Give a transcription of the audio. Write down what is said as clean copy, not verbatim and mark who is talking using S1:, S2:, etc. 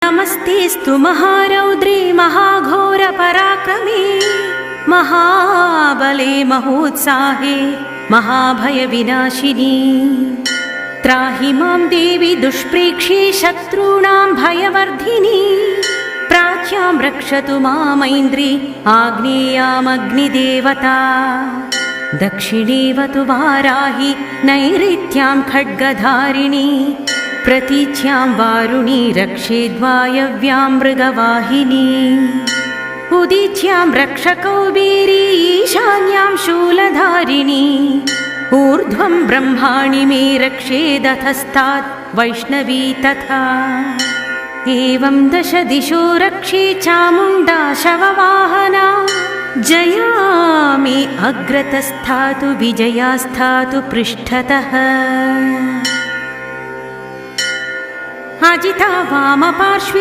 S1: नमस्तेऽस्तु महारौद्रे महाघोरपराक्रमे महाबले महोत्साहे महाभयविनाशिनी त्राहि मां देवी दुष्प्रेक्षे शत्रूणां भयवर्धिनी प्राच्यां रक्षतु मामैन्द्री आग्नेयामग्निदेवता दक्षिणेवतु वाराहि नैऋत्यां खड्गधारिणी प्रतीच्यां वारुणी रक्षेद्वायव्यां मृगवाहिनी उदीच्यां रक्षकौबेरी ईशान्यां शूलधारिणी ऊर्ध्वं ब्रह्माणि मे रक्षेदधस्तात् वैष्णवी तथा एवं दश दिशो रक्षे चामुण्डा शववाहना जया मे अग्रतस्थातु विजया स्थातु पृष्ठतः अजिता वामपार्श्वे